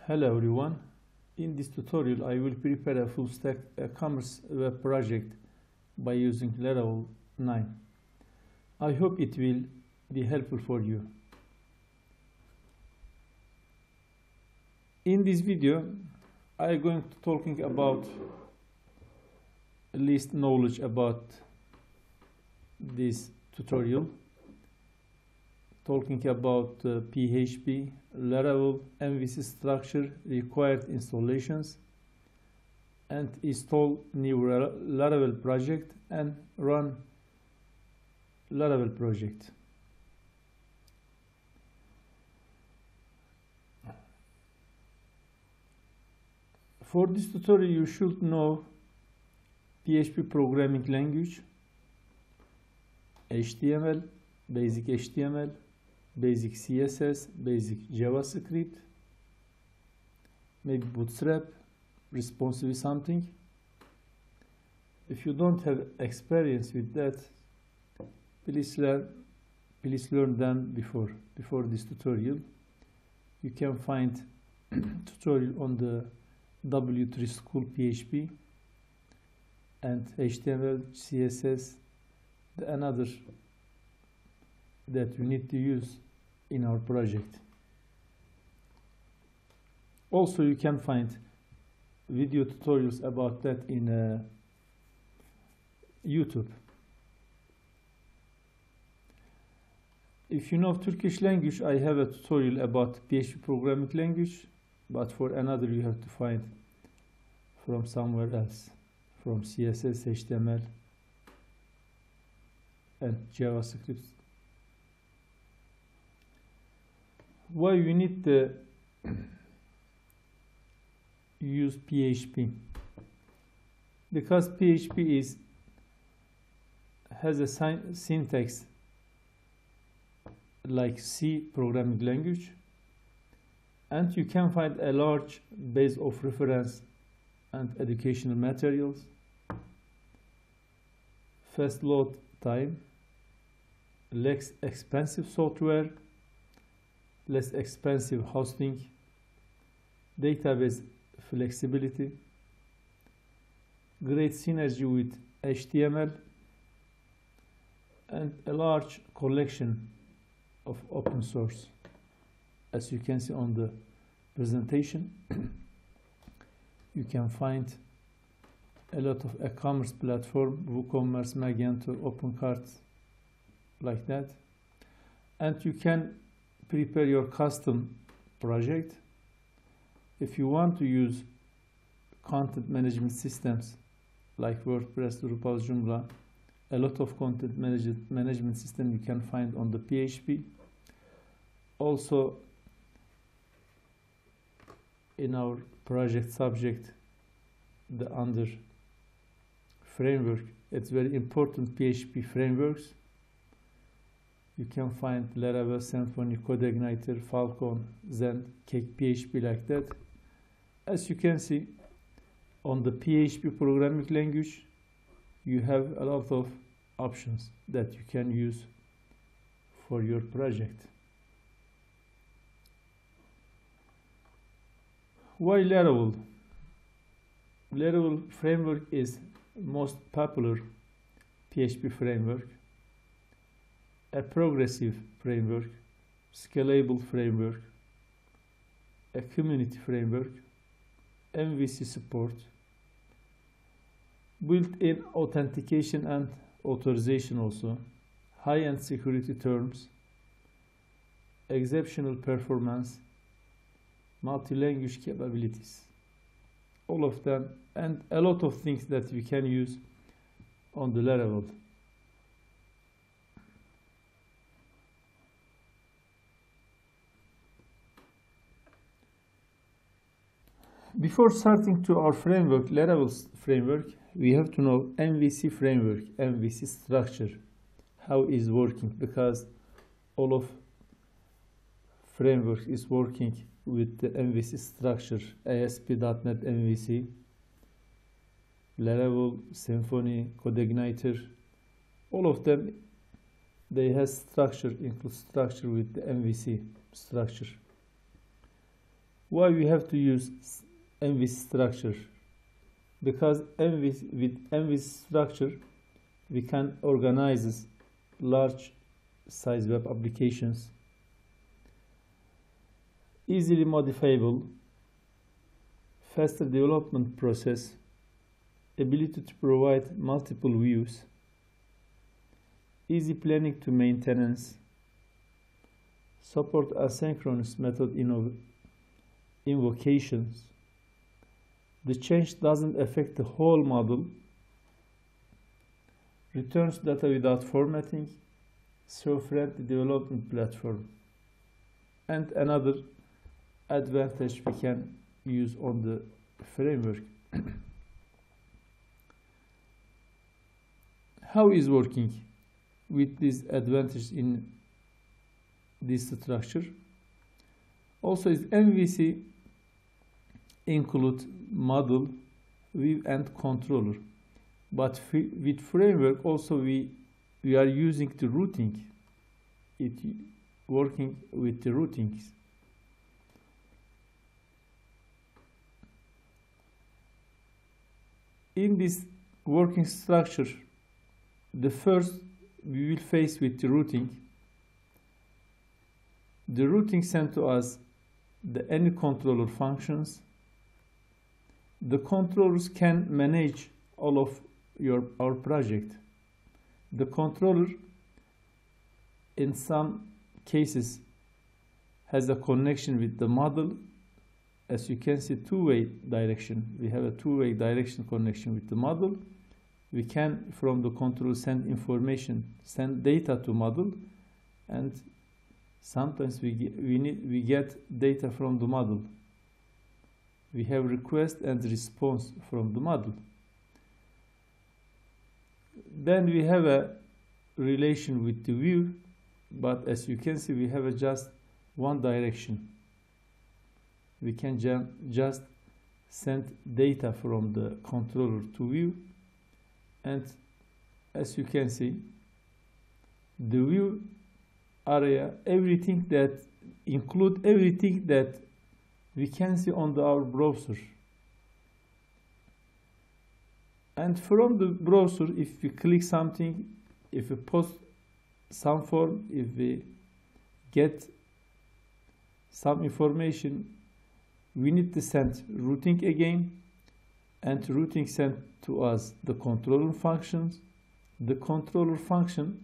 Hello everyone. In this tutorial I will prepare a full stack e-commerce web project by using Laravel 9. I hope it will be helpful for you. In this video I am going to talking about least knowledge about this tutorial, talking about PHP, Laravel, MVC structure, required installations, and install new Laravel project and run Laravel project. For this tutorial you should know PHP programming language, HTML, basic HTML, basic CSS, basic JavaScript, maybe Bootstrap, responsive something. If you don't have experience with that, please learn them before this tutorial. You can find tutorial on the W3 School PHP and HTML, CSS, another that we need to use in our project. Also, you can find video tutorials about that in YouTube. If you know Turkish language, I have a tutorial about PHP programming language, but for another you have to find from somewhere else, from CSS, HTML, and JavaScript. Why we need to use PHP? Because PHP has a syntax like C programming language, and you can find a large base of reference and educational materials, fast load time, less expensive software, less expensive hosting, database flexibility, great synergy with HTML, and a large collection of open source. As you can see on the presentation, you can find a lot of e-commerce platform, WooCommerce, Magento, OpenCart, like that. And you can prepare your custom project. If you want to use content management systems like WordPress, Drupal, Joomla, a lot of content management system you can find on the PHP. Also, in our project subject, the under framework, it's very important PHP frameworks. You can find Laravel, Symfony, CodeIgniter, Falcon, Zend, Cake PHP, like that. As you can see, on the PHP programming language, you have a lot of options that you can use for your project. Why Laravel? Laravel framework is most popular PHP framework, a progressive framework, scalable framework, a community framework, MVC support, built-in authentication and authorization also, high-end security terms, exceptional performance, multi-language capabilities, all of them, and a lot of things that we can use on the Laravel. Before starting to our framework, Laravel's framework, we have to know MVC framework, MVC structure, how is working, because all of framework is working with the MVC structure, ASP.NET MVC, Laravel, Symfony, CodeIgniter, all of them, they have structure, include structure with the MVC structure. Why we have to use MVC structure? Because with MVC structure we can organize large size web applications, easily modifiable, faster development process, ability to provide multiple views, easy planning to maintenance, support asynchronous method invocations. The change doesn't affect the whole model, returns data without formatting, SEO-friendly development platform. And another advantage we can use on the framework. How is working with this advantage in this structure? Also is MVC include model, view and controller, but with framework also we are using the routing, working with the routings. In this working structure, the first we will face with the routing. The routing sent to us the any controller functions. The controllers can manage all of our project. The controller in some cases has a connection with the model. As you can see, two-way direction. We have a two-way direction connection with the model. We can from the controller send information, send data to model, and sometimes we get data from the model. We have request and response from the model. Then we have a relation with the view, but as you can see, we have just one direction. We can just send data from the controller to view, and as you can see, the view area, everything that include everything that we can see on our browser. And from the browser, if we click something, if we post some form, if we get some information, we need to send routing again, and routing sent to us the controller functions. The controller function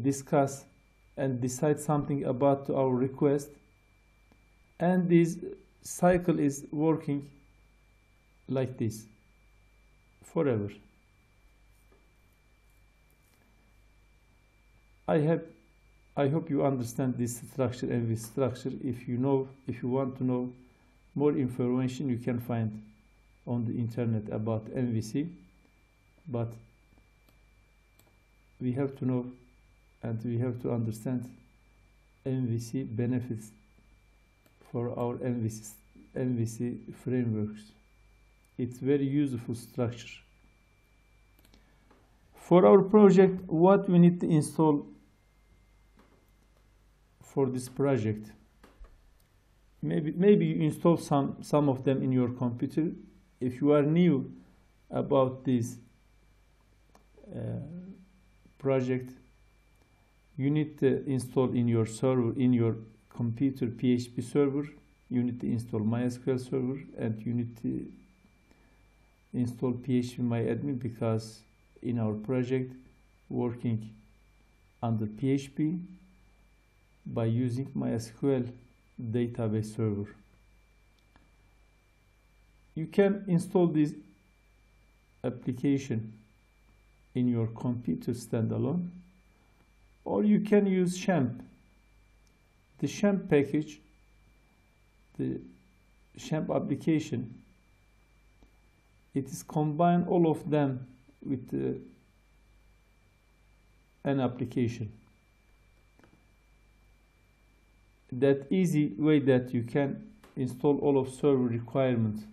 discuss and decide something about our request, and this cycle is working like this forever. I hope you understand this structure and this structure. If you want to know more information, you can find on the internet about MVC, but we have to know and we have to understand MVC benefits for our MVC frameworks. It's very useful structure. For our project, what we need to install for this project? Maybe you install some of them in your computer. If you are new about this project, you need to install in your server, in your computer PHP server. You need to install MySQL server, and you need to install phpMyAdmin, because in our project working under PHP by using MySQL database server. You can install this application in your computer standalone, or you can use XAMPP. The XAMPP package, the XAMPP application, it is combine all of them with an application. That easy way that you can install all of server requirements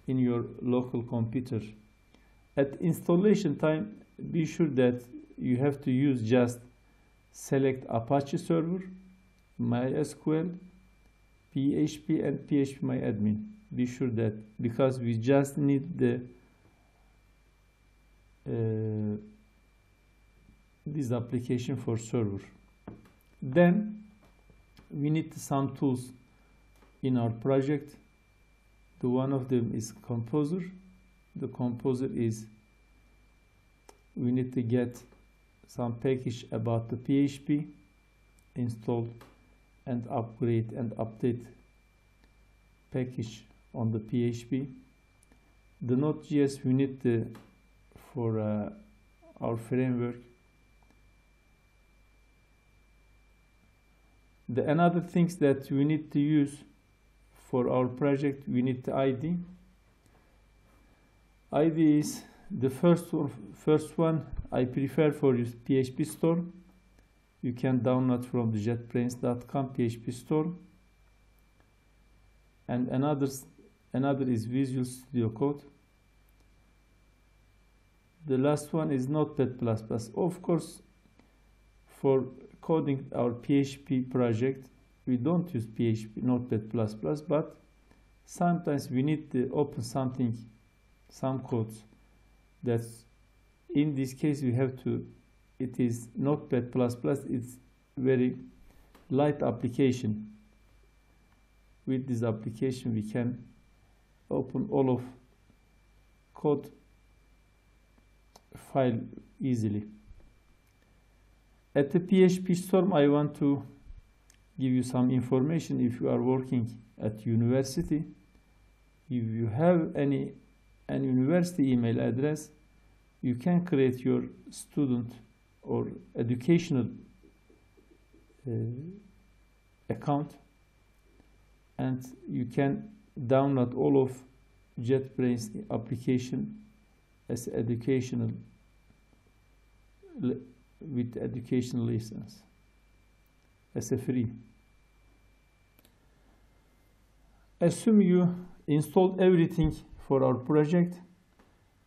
in your local computer. At installation time, be sure that you have to use just select Apache server, MySQL, PHP and phpMyAdmin. Be sure that, because we just need the this application for server. Then we need some tools in our project. The one of them is Composer. The Composer is, we need to get some package about the PHP, install and upgrade and update package on the PHP. The Node.js we need the, for our framework. The another things that we need to use for our project, we need the ID. ID is the first one. I prefer for use PHP Store. You can download from the JetBrains.com PHP Store. And another is Visual Studio Code. The last one is Notepad++. Of course, for coding our PHP project, we don't use PHP Notepad++, but sometimes we need to open something, some codes. That's, in this case we have to, it is Notepad++, it's very light application. With this application we can open all of code file easily. At the PHP Storm, I want to give you some information. If you are working at university, if you have an university email address, you can create your student or educational account, and you can download all of JetBrains application as educational with educational license as a free. Assume you installed everything for our project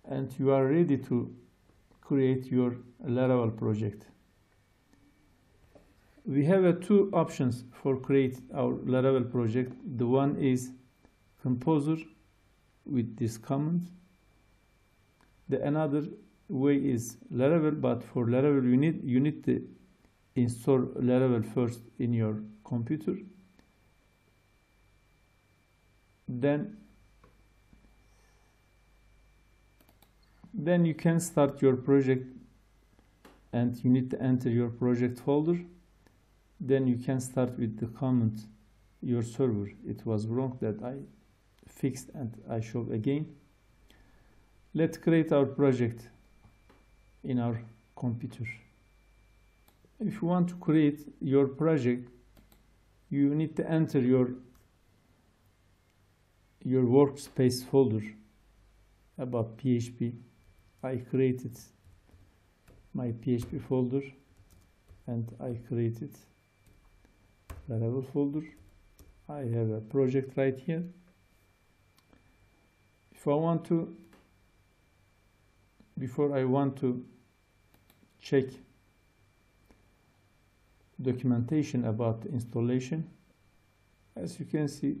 and you are ready to create your Laravel project. We have two options for create our Laravel project. The one is Composer with this command. The another way is Laravel, but for Laravel you need to install Laravel first in your computer. Then you can start your project, and you need to enter your project folder. Then you can start with the command your server. It was wrong that I fixed and I show again. Let's create our project in our computer. If you want to create your project, you need to enter your workspace folder about PHP. I created my PHP folder and I created Laravel folder. I have a project right here. If I want to, before I want to check documentation about the installation, as you can see,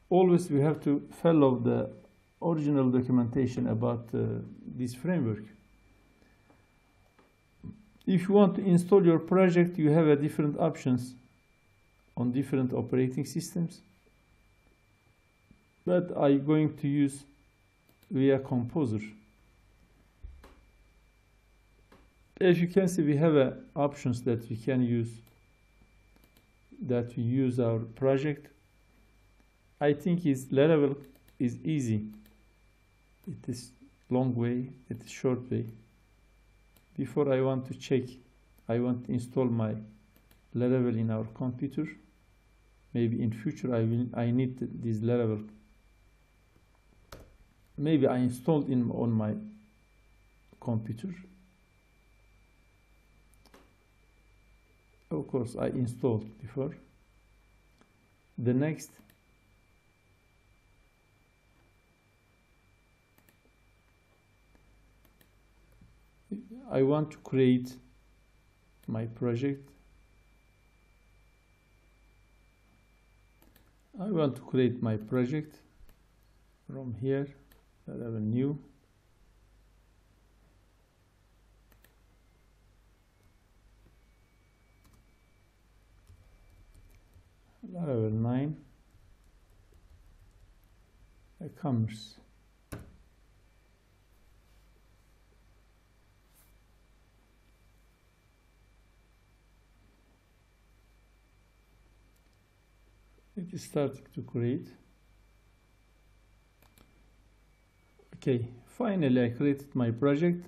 always we have to follow the original documentation about this framework. If you want to install your project, you have different options on different operating systems, but I'm going to use via Composer. As you can see, we have options that we can use, that we use our project. I think Laravel is easy. It is long way, it is short way. Before I want to check, I want to install my Laravel in our computer. Maybe in future I need this Laravel. Maybe I installed on my computer. Of course, I installed before. The next, I want to create my project. I want to create my project from here. Laravel new. Laravel 9. E-commerce. It is starting to create. Okay, finally I created my project,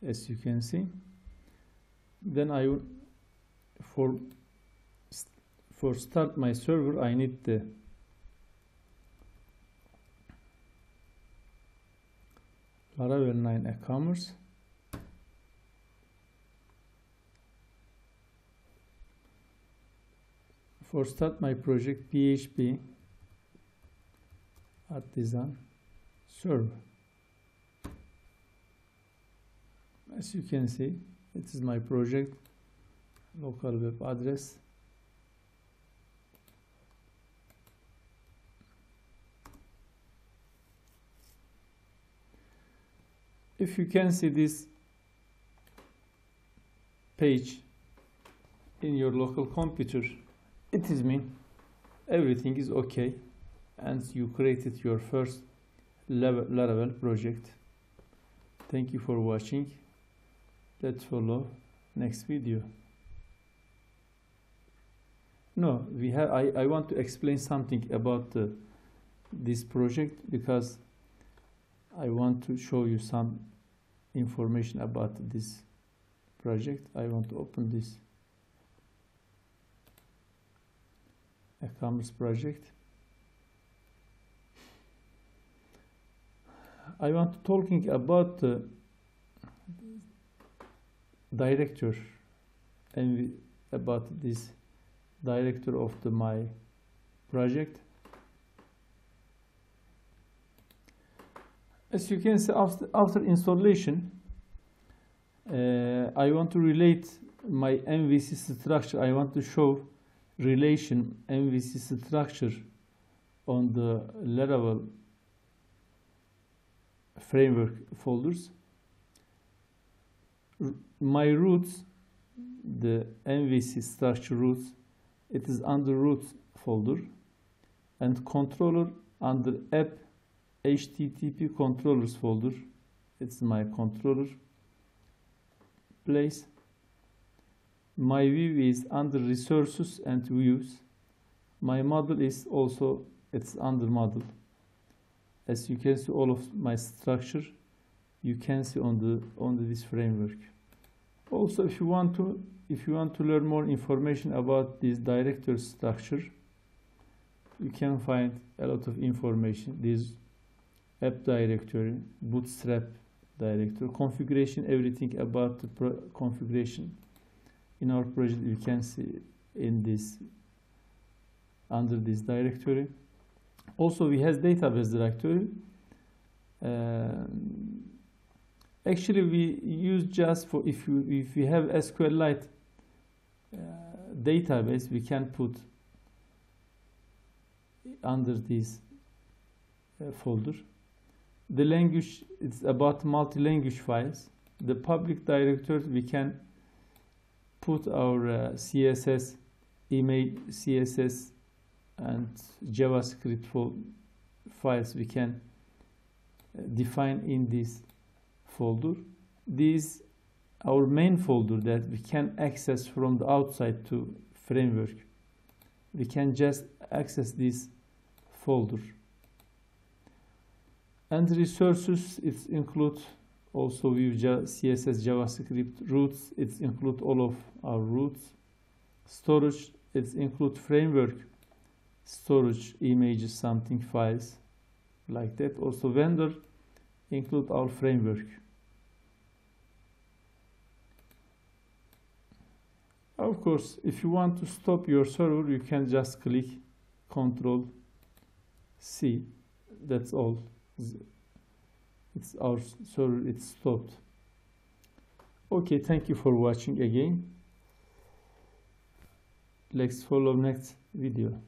as you can see. Then for start my server, I need the Laravel 9 e-commerce. For start my project, PHP artisan server. As you can see, it is my project, local web address. If you can see this page in your local computer, it is mean everything is okay and you created your first Laravel project. Thank you for watching. Let's follow next video. No, I want to explain something about this project, because I want to show you some information about this project. I want to open this e-commerce project. I want to talking about the director and about this director of my project. As you can see, after installation, I want to relate my MVC structure. I want to show relation MVC structure on the Laravel framework folders. My roots, the MVC structure roots, it is under roots folder, and controller under app HTTP controllers folder. It's my controller place. My view is under resources and views. My model is also, it's under model. As you can see, all of my structure you can see on this framework. Also, if you want to learn more information about this directory structure, you can find a lot of information. This app directory, bootstrap directory, configuration, everything about the configuration in our project you can see in this, under this directory. Also we have database directory. Actually we use just for if we have SQLite database, we can put under this folder. The language, it's about multi-language files. The public directory, we can put our CSS, image, CSS and JavaScript files we can define in this folder. This our main folder that we can access from the outside to framework. We can just access this folder. And resources, it includes also Vue, CSS, JavaScript. Roots, it includes all of our roots. Storage, it includes framework storage, images, something, files, like that. Also vendor include our framework. Of course, if you want to stop your server, you can just click Ctrl+C. That's all. It's our server, it's stopped. Okay, thank you for watching again. Let's follow next video.